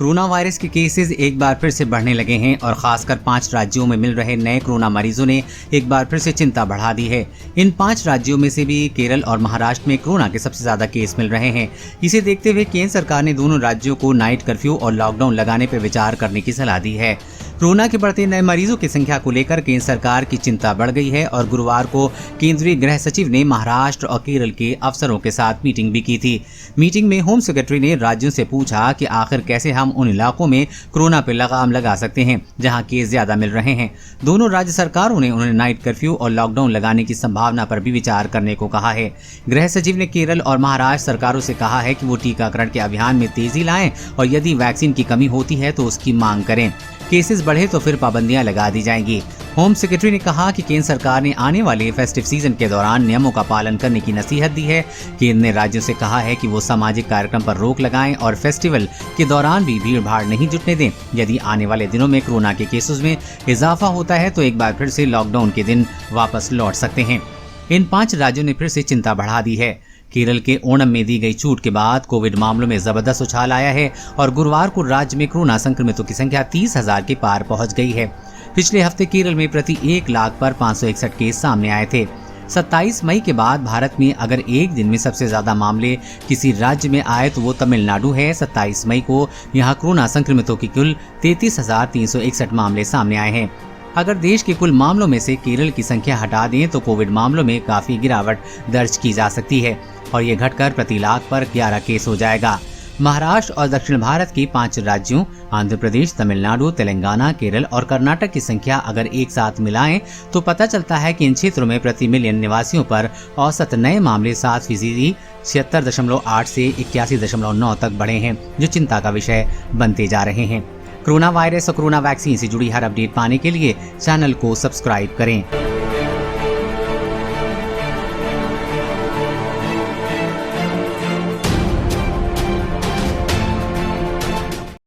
Corona virus के cases एक बार फिर से बढ़ने लगे हैं और खासकर 5 राज्यों में मिल रहे नए कोरोना मरीजों ने एक बार फिर से चिंता बढ़ा दी है। इन 5 राज्यों में से भी केरल और महाराष्ट्र में कोरोना के सबसे ज्यादा केस मिल रहे हैं। इसे देखते हुए केंद्र सरकार ने दोनों राज्यों को नाइट कर्फ्यू और लॉकडाउन लगाने पर विचार करने की सलाह दी है। कोरोना के बढ़ते नए मरीजों की संख्या को लेकर केंद्र सरकार की चिंता बढ़ गई है और गुरुवार को केंद्रीय गृह सचिव ने महाराष्ट्र और केरल के अफसरों के साथ मीटिंग भी की थी। मीटिंग में होम सेक्रेटरी ने राज्यों से पूछा कि आखिर कैसे हम उन इलाकों में कोरोना पर लगाम लगा सकते हैं जहां केस ज्यादा मिल रहे हैं। दोनों राज्य सरकारों ने उन्हें नाइट कर्फ्यू और लॉकडाउन लगाने की संभावना पर भी विचार करने को कहा है। गृह सचिव ने केरल और महाराष्ट्र सरकारों से कहा है कि वो टीकाकरण के अभियान में तेजी लाएं और यदि वैक्सीन की कमी होती है तो उसकी मांग करें। केसेस बढ़े तो फिर पाबंदियां लगा दी जाएंगी। होम सेक्रेटरी ने कहा कि केंद्र सरकार ने आने वाले फेस्टिव सीजन के दौरान नियमों का पालन करने की नसीहत दी है। केंद्र ने राज्यों से कहा है कि वो सामाजिक कार्यक्रम पर रोक लगाएं और फेस्टिवल के दौरान भी भीड़ भाड़ नहीं जुटने दें। यदि आने वाले दिनों में कोरोना के केसेस में इजाफा होता है तो एक बार फिर से लॉकडाउन के दिन वापस लौट सकते हैं। इन 5 राज्यों ने फिर से चिंता बढ़ा दी है। केरल के ओणम में दी गई छूट के बाद कोविड मामलों में जबरदस्त उछाल आया है और गुरुवार को राज्य में कोरोना संक्रमितों की संख्या 30,000 के पार पहुंच गई है। पिछले हफ्ते केरल में प्रति 1 लाख पर 561 केस सामने आए थे। 27 मई के बाद भारत में अगर एक दिन में सबसे ज्यादा मामले किसी राज्य में आए तो वो तमिलनाडु है। 27 मई को यहाँ कोरोना संक्रमितों की कुल 33,361 मामले सामने आए हैं। अगर देश के कुल मामलों में से केरल की संख्या हटा दें तो कोविड मामलों में काफी गिरावट दर्ज की जा सकती है और ये घटकर प्रति लाख पर 11 केस हो जाएगा। महाराष्ट्र और दक्षिण भारत के 5 राज्यों आंध्र प्रदेश, तमिलनाडु, तेलंगाना, केरल और कर्नाटक की संख्या अगर एक साथ मिलाएं तो पता चलता है कि इन क्षेत्रों में प्रति मिलियन निवासियों पर औसत नए मामले 7% 76.8 से 81.9 तक बढ़े हैं, जो चिंता का विषय बनते जा रहे हैं। कोरोना वायरस और कोरोना वैक्सीन से जुड़ी हर अपडेट पाने के लिए चैनल को सब्सक्राइब करें।